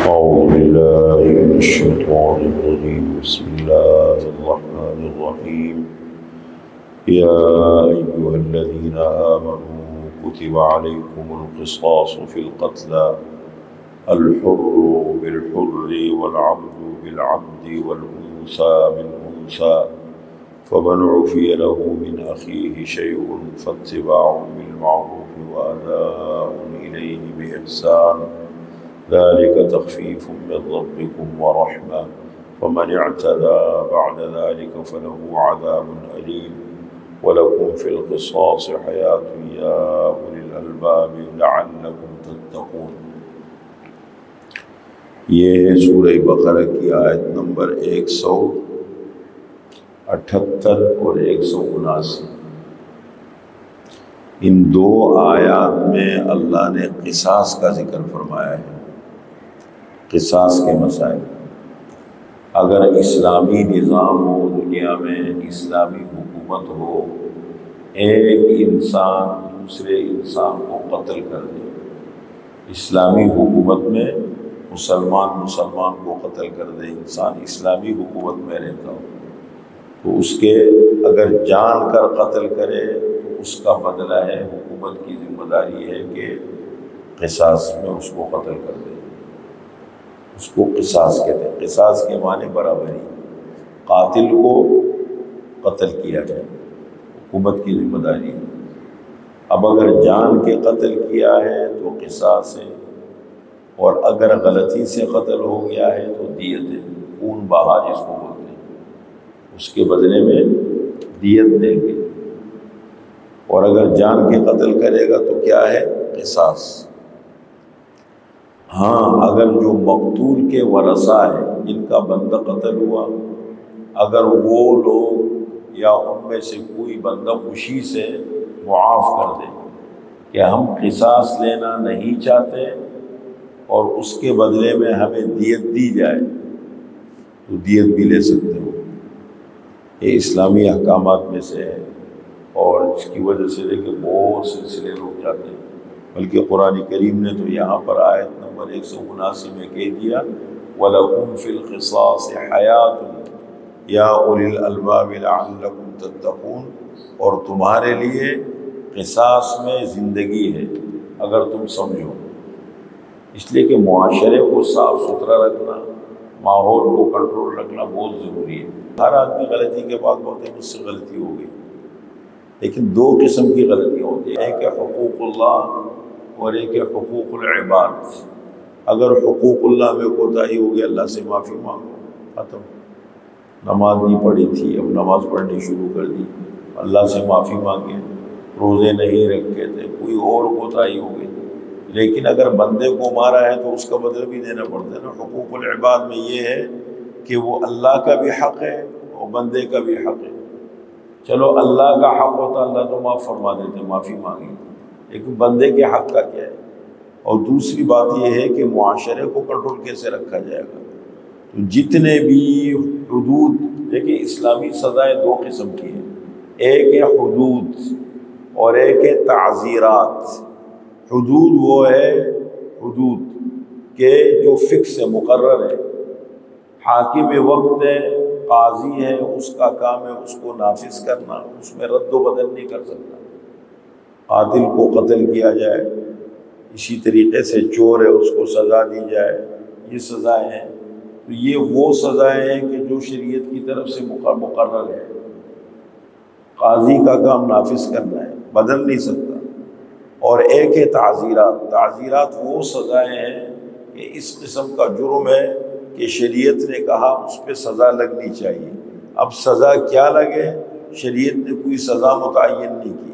أعوذ بالله من الشيطان الرجيم. بسم الله الرحمن الرحيم. يا أيها الذين آمنوا كتب عليكم القصاص في القتلى الحر بالحر والعبد بالعبد والأنثى بالأنثى فمن عفي له من أخيه شيء فاتباع بالمعروف وأداء إليه بإحسان ذلك تخفيف من ربكم ورحمة فمن اعتدى بعد ذلك فله عذاب أليم ولكم في القصاص حياة يا أولي الألباب لعلكم تتقون. یہ سورہ بقرہ کی آیت نمبر 178 اور 179. ان دو آیات میں اللہ نے قصاص کا ذکر فرمایا ہے، قصاص کے مسائل. اگر اسلامی نظام ہو، دنیا میں اسلامی حکومت ہو، ایک انسان دوسرے انسان کو قتل کر دے، اسلامی حکومت میں مسلمان کو قتل کر دے، انسان اسلامی حکومت میں رہتا ہو تو اس کے اگر جان کر قتل کرے تو اس کا بدلہ ہے، حکومت کی ذمہ داری ہے کہ قصاص میں اس کو قتل کر دے. اس کو قصاص کہتے ہیں. قصاص کے معنی برابری. قاتل کو قتل کیا جائے، حکومت کی ذمہ داری ہے. اب اگر جان کے قتل کیا ہے تو قصاص ہے، اور اگر غلطی سے قتل ہو گیا ہے تو دیت ہے. خون بہا جس کو بولتے ہیں، اس کے بدلے میں دیت دیں گے. اور اگر جان کے قتل کرے گا تو کیا ہے؟ قصاص. ہاں، اگر جو مقتول کے ورثاء ہیں، جن کا بندہ قتل ہوا، اگر وہ لوگ یا ان میں سے کوئی بندہ خوشی سے معاف کر دے کہ ہم قصاص لینا نہیں چاہتے اور اس کے بدلے میں ہمیں دیت دی جائے، تو دیت بھی لے سکتے ہو. یہ اسلامی احکامات میں سے ہے، اور اس کی وجہ سے دیکھیں بہت سلسلے رک جاتے ہیں. بلکہ قرآن کریم نے تو یہاں پر آیت نمبر 179 میں کہہ دیا وَلَكُمْ فِي الْقِصَاصِ حَيَاةٌ يَا أُولِي الْأَلْبَابِ لَعَلَّكُمْ تَتَّقُونَ، اور تمہارے لیے قصاص میں زندگی ہے اگر تم سمجھو. اس لیے کہ معاشرے کو صاف ستھرا رکھنا، ماحول کو کنٹرول رکھنا بہت ضروری ہے. ہر آدمی غلطی کے بعد بولتے ہیں مجھ سے غلطی ہو گئی، لیکن دو قسم کی غلطیاں ہوتی ہیں، ایک ہے حقوق اللہ اور ایک ہے حقوق العباد. اگر حقوق اللہ میں کوتاہی ہو گئی، اللہ سے معافی مانگو، ختم. نماز نہیں پڑھی تھی، اب نماز پڑھنی شروع کر دی، اللہ سے معافی مانگے. روزے نہیں رکھے تھے، کوئی اور کوتاہی ہو گئی. لیکن اگر بندے کو مارا ہے تو اس کا بدلہ بھی دینا پڑتا ہے نا. حقوق العباد میں یہ ہے کہ وہ اللہ کا بھی حق ہے اور بندے کا بھی حق ہے. چلو اللہ کا حق ہوتا اللہ تو معاف فرما دیتے، معافی مانگی، لیکن بندے کے حق کا کیا ہے؟ اور دوسری بات یہ ہے کہ معاشرے کو کنٹرول کیسے رکھا جائے گا. تو جتنے بھی حدود، دیکھیں اسلامی سزائیں دو قسم کی ہیں، ایک ہے حدود اور ایک ہے تعزیرات. حدود وہ ہے حدود کہ جو فکس ہے، مقرر ہے، حاکم وقت ہے، قاضی ہے، اس کا کام ہے اس کو نافذ کرنا، اس میں رد و بدل نہیں کر سکتا. قاتل کو قتل کیا جائے، اسی طریقے سے چور ہے اس کو سزا دی جائے، یہ سزائیں ہیں. تو یہ وہ سزائیں ہیں کہ جو شریعت کی طرف سے مقرر ہے. قاضی کا کام نافذ کرنا ہے، بدل نہیں سکتا. اور ایک ہے تعزیرات. تعزیرات وہ سزائیں ہیں کہ اس قسم کا جرم ہے کہ شریعت نے کہا اس پہ سزا لگنی چاہیے. اب سزا کیا لگے، شریعت نے کوئی سزا متعین نہیں کی،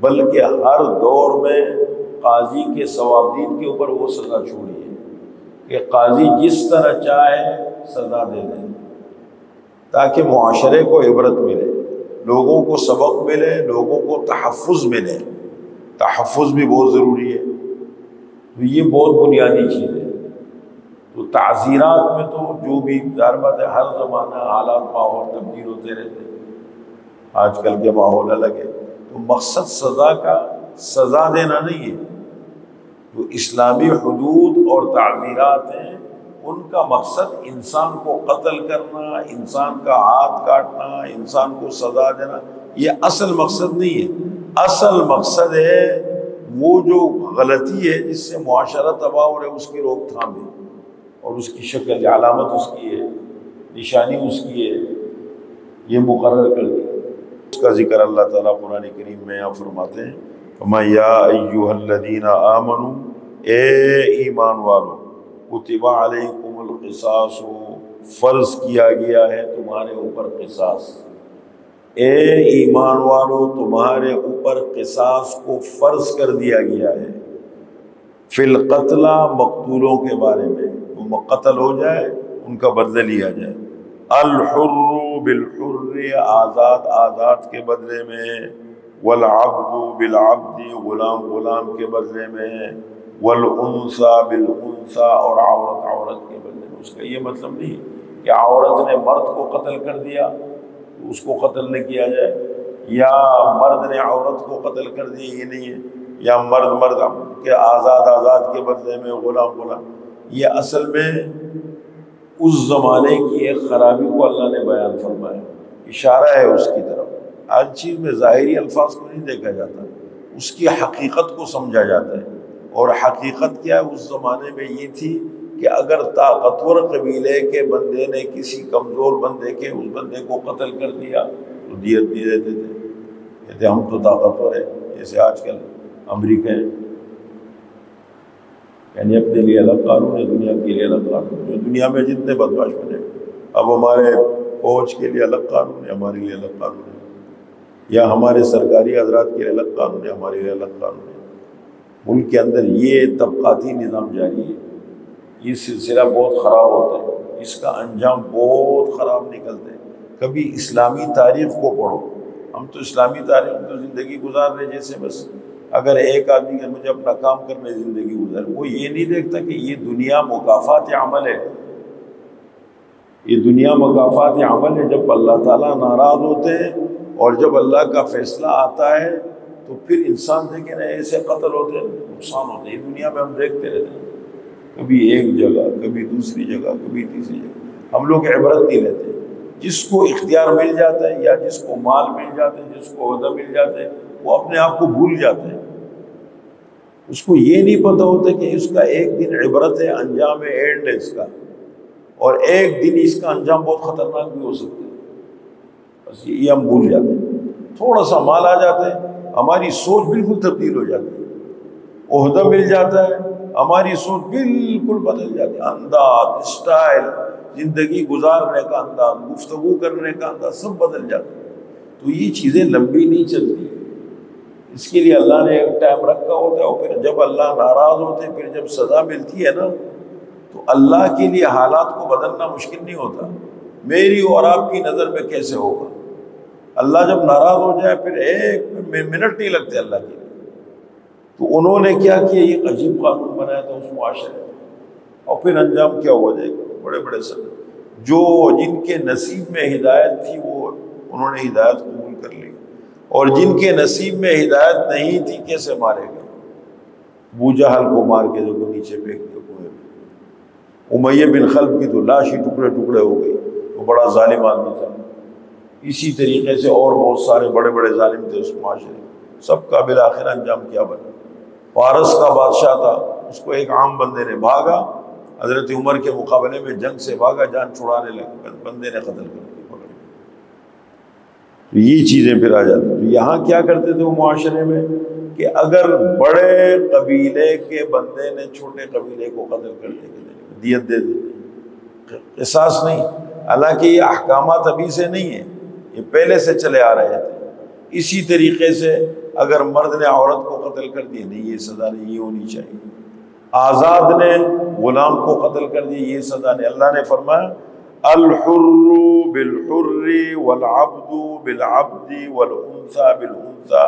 بلکہ ہر دور میں قاضی کے ثوابدید کے اوپر وہ سزا چھوڑی ہے کہ قاضی جس طرح چاہے سزا دے دے، تاکہ معاشرے کو عبرت ملے، لوگوں کو سبق ملے، لوگوں کو تحفظ ملے. تحفظ بھی بہت ضروری ہے. تو یہ بہت بنیادی چیز ہے. تو تعزیرات میں تو جو بھی ظاہر بات ہے، ہر زمانہ حالات ماحول تبدیل ہوتے رہتے ہیں، آج کل کے ماحول الگ ہے. تو مقصد سزا کا سزا دینا نہیں ہے. جو اسلامی حدود اور تعزیرات ہیں ان کا مقصد انسان کو قتل کرنا، انسان کا ہاتھ کاٹنا، انسان کو سزا دینا، یہ اصل مقصد نہیں ہے۔ اصل مقصد ہے وہ جو غلطی ہے جس سے معاشرہ تباہ ہو رہا ہے اس کی روک تھام ہے، اور اس کی شکل علامت اس کی ہے، نشانی اس کی ہے، یہ مقرر کر دی۔ اس کا ذکر اللہ تعالیٰ قرآن کریم میں یہاں فرماتے ہیں، یا ایھا الذین آمنوا، اے ایمان والو، کتب علیکم القصاص، فرض کیا گیا ہے تمہارے اوپر قصاص۔ اے ایمان والو، تمہارے اوپر قصاص کو فرض کر دیا گیا ہے، فی القتلی، مقتولوں کے بارے میں، وہ قتل ہو جائے ان کا بدلہ لیا جائے، الحر بالحر، آزاد آزاد کے بدلے میں، والعبد بالعبد، غلام غلام کے بدلے میں، والانثى بالانثى، اور عورت عورت کے بدلے میں۔ اس کا یہ مطلب نہیں کہ عورت نے مرد کو قتل کر دیا تو اس کو قتل نہ کیا جائے، یا مرد نے عورت کو قتل کر دیا، یہ نہیں ہے، یا مرد مرد کے آزاد آزاد کے بدلے میں غلام غلام۔ یہ اصل میں اس زمانے کی ایک خرابی کو اللہ نے بیان فرمایا، اشارہ ہے اس کی طرف۔ ہر چیز میں ظاہری الفاظ کو نہیں دیکھا جاتا، اس کی حقیقت کو سمجھا جاتا ہے۔ اور حقیقت کیا ہے اس زمانے میں یہ تھی کہ اگر طاقتور قبیلے کے بندے نے کسی کمزور بندے کے اس بندے کو قتل کر دیا تو دیت نہیں دیتے تھے، کہتے ہم تو طاقتور ہیں، جیسے آج کل امریکہ ہے، یعنی اپنے لیے الگ قانون ہے، دنیا کے لیے الگ قانون ہے، دنیا میں جتنے بدماش بنے، اب ہمارے فوج کے لیے الگ قانون ہے، ہمارے لیے الگ قانون ہے، یا ہمارے سرکاری حضرات کے لیے الگ قانون ہے، ہمارے لیے الگ قانون ہے۔ ملک کے اندر یہ طبقاتی نظام جاری ہے، یہ سلسلہ بہت خراب ہوتا ہے، اس کا انجام بہت خراب نکلتا ہے۔ کبھی اسلامی تاریخ کو پڑھو، ہم تو اسلامی تاریخ میں تو زندگی گزار رہے، جیسے بس اگر ایک آدمی کہ مجھے اپنا کام کرنے زندگی گزار، وہ یہ نہیں دیکھتا کہ یہ دنیا مکافات عمل ہے، یہ دنیا مکافات عمل ہے۔ جب اللہ تعالیٰ ناراض ہوتے ہیں اور جب اللہ کا فیصلہ آتا ہے تو پھر انسان دیکھیں نا ایسے قتل ہوتے ہیں، نقصان ہوتے ہیں، دنیا میں ہم دیکھتے رہتے ہیں، کبھی ایک جگہ، کبھی دوسری جگہ، کبھی تیسری جگہ۔ ہم لوگ عبرت نہیں لیتے۔ جس کو اختیار مل جاتا ہے یا جس کو مال مل جاتا ہے، جس کو عہدہ مل جاتا ہے، وہ اپنے آپ کو بھول جاتا ہے، اس کو یہ نہیں پتہ ہوتا کہ اس کا ایک دن عبرت ہے، انجام ہے، اینڈ ہے اس کا، اور ایک دن اس کا انجام بہت خطرناک بھی ہو سکتا ہے۔ بس یہ ہم بھول جاتے ہیں۔ تھوڑا سا مال آ جاتا ہے، ہماری سوچ بالکل تبدیل ہو جاتی ہے، عہدہ مل جاتا ہے، ہماری سوچ بالکل بدل جاتی ہے، انداز، اسٹائل، زندگی گزارنے کا انداز، گفتگو کرنے کا انداز سب بدل جاتا ہے۔ تو یہ چیزیں لمبی نہیں چلتی، اس کے لیے اللہ نے ایک ٹائم رکھا ہوتا ہے، اور پھر جب اللہ ناراض ہوتے ہیں، پھر جب سزا ملتی ہے نا، تو اللہ کے لیے حالات کو بدلنا مشکل نہیں ہوتا۔ میری اور آپ کی نظر میں کیسے ہوگا؟ اللہ جب ناراض ہو جائے پھر ایک منٹ نہیں لگتے اللہ کے لیے۔ تو انہوں نے کیا کیا، یہ عجیب قانون بنایا تھا اس معاشرے میں، اور پھر انجام کیا ہوا جائے گا؟ بڑے بڑے سب جو جن کے نصیب میں ہدایت تھی وہ انہوں نے ہدایت قبول کر لی، اور جن کے نصیب میں ہدایت نہیں تھی کیسے مارے گئے؟ ابو جہل کو مار کے جو نیچے پھینک دیا کنویں میں، امیہ بن خلف کی تو لاش ہی ٹکڑے ٹکڑے ہو گئی، وہ بڑا ظالم آدمی تھا۔ اسی طریقے سے اور بہت سارے بڑے بڑے ظالم تھے اس معاشرے میں، سب کا بالآخر انجام کیا بنا؟ فارس کا بادشاہ تھا، اس کو ایک عام بندے نے بھاگا، حضرت عمر کے مقابلے میں جنگ سے بھاگا، جان چھڑانے لگے، بندے نے قتل کر دیا، پکڑ کے۔ تو یہ چیزیں پھر آ جاتی۔ تو یہاں کیا کرتے تھے وہ معاشرے میں کہ اگر بڑے قبیلے کے بندے نے چھوٹے قبیلے کو قتل کر دیا، دیت دے دیتے، قصاص نہیں۔ حالانکہ یہ احکامات ابھی سے نہیں ہیں، یہ پہلے سے چلے آ رہے تھے۔ اسی طریقے سے اگر مرد نے عورت کو قتل کر دیا، نہیں یہ سزا نہیں، یہ ہونی چاہیے۔ آزاد نے غلام کو قتل کر دیا، یہ سزا نہیں۔ اللہ نے فرمایا الحر بالحر والعبد بالعبد والانثى بالانثى،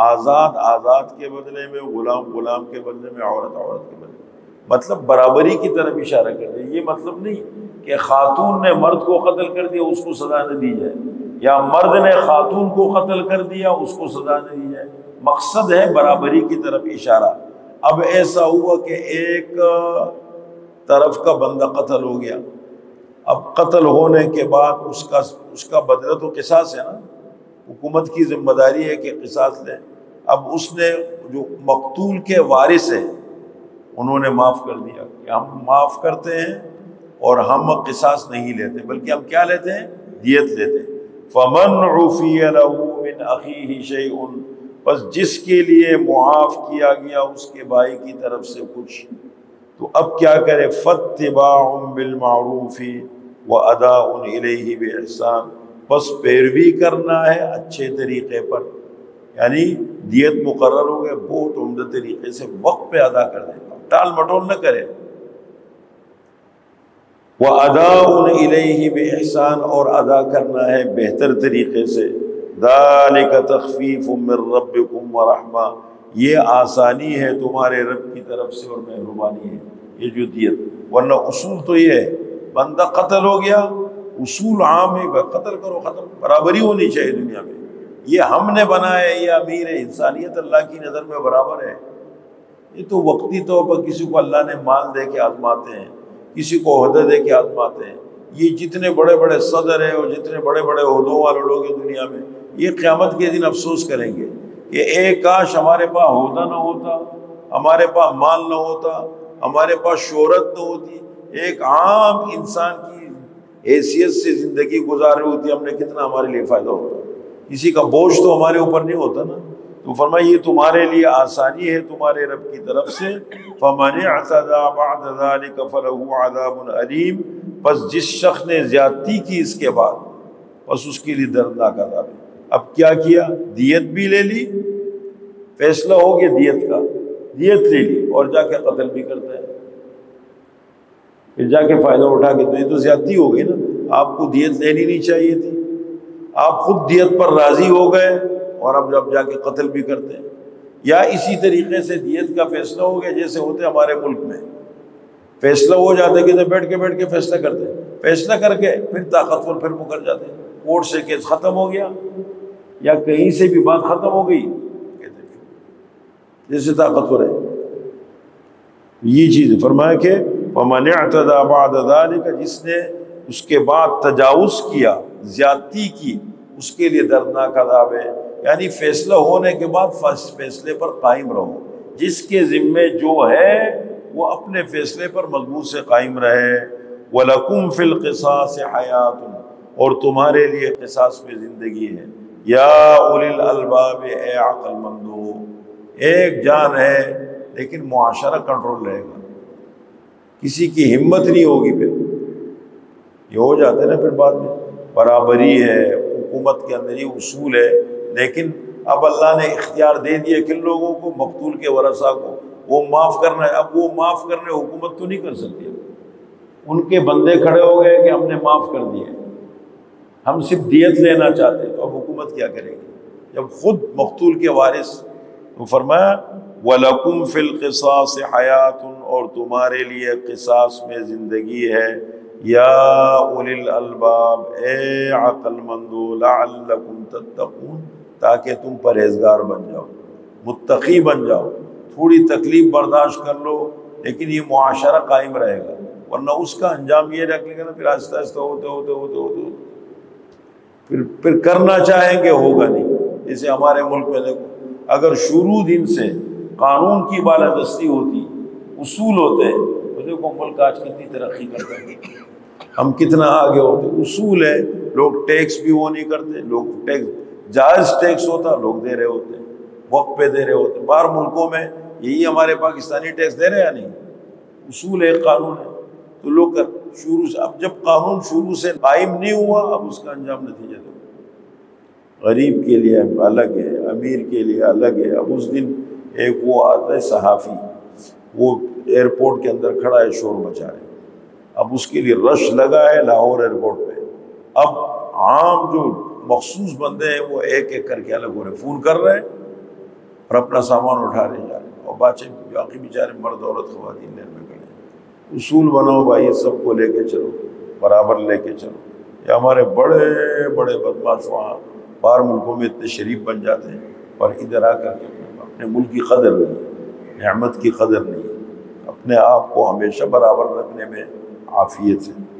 آزاد آزاد کے بدلے میں، غلام غلام کے بدلے میں، عورت عورت کے بدلے میں، مطلب برابری کی طرف اشارہ کر دیا۔ یہ مطلب نہیں کہ خاتون نے مرد کو قتل کر دیا اس کو سزا نہ دی جائے، یا مرد نے خاتون کو قتل کر دیا اس کو سزا نہ دی جائے، مقصد ہے برابری کی طرف اشارہ۔ اب ایسا ہوا کہ ایک طرف کا بندہ قتل ہو گیا، اب قتل ہونے کے بعد اس کا بدلہ تو قصاص ہے نا، حکومت کی ذمہ داری ہے کہ قصاص لے۔ اب اس نے جو مقتول کے وارث ہیں انہوں نے معاف کر دیا کہ ہم معاف کرتے ہیں اور ہم قصاص نہیں لیتے، بلکہ ہم کیا لیتے ہیں؟ دیت لیتے ہیں۔ فَمَنْ عُفِيَ لَهُ مِنْ أَخِيهِ شَيْءٌ، بس جس کے لیے معاف کیا گیا اس کے بھائی کی طرف سے کچھ، تو اب کیا کرے؟ فَاتِّبَاعٌ بِالْمَعْرُوفِ وَأَدَاءٌ إِلَيْهِ بِإِحْسَانٍ، بس پیروی کرنا ہے اچھے طریقے پر، یعنی دیت مقرر ہو گئے بہت عمدہ طریقے سے وقت پہ ادا کر دیں، ٹال مٹول نہ کرے۔ وَأَدَاءٌ إِلَيْهِ بِإِحْسَانٍ، اور ادا کرنا ہے بہتر طریقے سے۔ ذَلِكَ تَخْفِيفٌ مِّن رَّبِّكُمْ وَرَحْمَةٌ، یہ آسانی ہے تمہارے رب کی طرف سے اور مہربانی ہے یہ جو دیت، ورنہ اصول تو یہ ہے بندہ قتل ہو گیا اصول عام ہے، قتل کرو ختم، برابری ہونی چاہیے دنیا میں، یہ ہم نے بنایا ہے، یہ امیر ہے، انسانیت اللہ کی نظر میں برابر ہے۔ یہ تو وقتی طور پر کسی کو اللہ نے مال دے کے آزماتے ہیں، کسی کو عہدہ دے کے آزماتے ہیں۔ یہ جتنے بڑے بڑے صدر ہیں اور جتنے بڑے بڑے عہدوں والے لوگ ہیں دنیا میں، یہ قیامت کے دن افسوس کریں گے کہ ایک کاش ہمارے پاس عہدہ نہ ہوتا، ہمارے پاس مال نہ ہوتا، ہمارے پاس شہرت نہ ہوتی، ایک عام انسان کی حیثیت سے زندگی گزاری ہوتی، ہم نے کتنا ہمارے لیے فائدہ ہوتا، کسی کا بوجھ تو ہمارے اوپر نہیں ہوتا نا۔ تو فرمایا یہ تمہارے لیے آسانی ہے تمہارے رب کی طرف سے۔ فَمَنِ اعْتَدَىٰ بَعْدَ ذَلِكَ فَلَهُ عَذَابٌ أَلِيمٌ، بس جس شخص نے زیادتی کی اس کے بعد بس اس کے لیے دردناک عذاب ہے۔ اب کیا کیا؟ دیت بھی لے لی، فیصلہ ہو گیا دیت کا، دیت لے لی اور جا کے قتل بھی کرتا ہے، پھر جا کے فائدہ اٹھا کے، تو یہ تو زیادتی ہو گئی نا، آپ کو دیت لینی نہیں چاہیے تھی، آپ خود دیت پر راضی ہو گئے اور اب جب جا کے قتل بھی کرتے ہیں۔ یا اسی طریقے سے دیت کا فیصلہ ہو گیا جیسے ہوتے ہمارے ملک میں فیصلہ ہو جاتا ہے کہ بیٹھ کے فیصلہ کرتے ہیں، فیصلہ کر کے پھر طاقتور پھر مکر جاتے ہیں، کورٹ سے کیس ختم ہو گیا یا کہیں سے بھی بات ختم ہو گئی کہتے ہیں جیسے طاقتور ہے۔ یہ چیز فرمایا کہ وَمَنِ اعْتَدَىٰ بَعْدَ ذَلِكَ، جس نے اس کے بعد تجاوز کیا، زیادتی کی، اس کے لیے دردناک عذاب ہے۔ یعنی فیصلہ ہونے کے بعد فیصلے پر قائم رہو، جس کے ذمے جو ہے وہ اپنے فیصلے پر مضبوط سے قائم رہے۔ وَلَكُمْ فِي الْقِصَاصِ حَيَاتٌ، اور تمہارے لیے قصاص میں زندگی ہے۔ یا اولی الالباب، اے عقل مندو، ایک جان ہے لیکن معاشرہ کنٹرول رہے گا، کسی کی ہمت نہیں ہوگی، پھر یہ ہو جاتے نا، پھر بعد میں برابری ہے حکومت کے اندر، یہ اصول ہے، لیکن اب اللہ نے اختیار دے دیا کن لوگوں کو؟ مقتول کے ورثاء کو، وہ معاف کرنا ہے۔ اب وہ معاف کرنے حکومت تو نہیں کر سکتی، ان کے بندے کھڑے ہو گئے کہ ہم نے معاف کر دیا، ہم صرف دیت لینا چاہتے ہیں، تو اب حکومت کیا کرے گی جب خود مقتول کے وارث؟ تو فرمایا وَلَكُمْ فِي الْقِصَاصِ حَيَاتٌ، اور تمہارے لیے قصاص میں زندگی ہے۔ یا اولی الالباب، اے عقل مندو، لعلکم تتقون، تاکہ تم پرہیزگار بن جاؤ، متقی بن جاؤ، تھوڑی تکلیف برداشت کر لو لیکن یہ معاشرہ قائم رہے گا، ورنہ اس کا انجام یہ رکھ لے گا نا، پھر آہستہ آہستہ ہوتے پھر کرنا چاہیں گے ہوگا نہیں۔ جیسے ہمارے ملک میں دیکھو، اگر شروع دن سے قانون کی بالادستی ہوتی، اصول ہوتے، تو دیکھو ملک آج کتنی ترقی کرتا ہے، ہم کتنا آگے ہوتے۔ اصول ہے، لوگ ٹیکس بھی وہ نہیں کرتے، لوگ ٹیکس جائز ٹیکس ہوتا لوگ دے رہے ہوتے، وقت پہ دے رہے ہوتے۔ باہر ملکوں میں یہی ہمارے پاکستانی ٹیکس دے رہے ہیں یا نہیں؟ اصول ہے، قانون ہے، تو لوگ شروع سے، اب جب قانون شروع سے قائم نہیں ہوا، اب اس کا انجام نتیجہ دو، غریب کے لیے الگ ہے، امیر کے لیے الگ ہے۔ اب اس دن ایک وہ آتا ہے صحافی، وہ ایئرپورٹ کے اندر کھڑا ہے، شور مچا رہا ہے، اب اس کے لیے رش لگا ہے لاہور ایئرپورٹ پہ، اب عام جو مخصوص بندے ہیں وہ ایک ایک کر کے الگ ہو رہے، فون کر رہے ہیں اور اپنا سامان اٹھا رہے جا رہے ہیں، اور باقی بیچارے مرد عورت خواتین لین میں کھڑے ہیں۔ اصول بناؤ بھائی، سب کو لے کے چلو، برابر لے کے چلو۔ یہ ہمارے بڑے بڑے بدماش وہاں باہر ملکوں میں اتنے شریف بن جاتے ہیں اور ادھر آ کر کے اپنے ملک کی قدر نہیں، نعمت کی قدر نہیں، اپنے آپ کو ہمیشہ برابر رکھنے میں عافیت ہے۔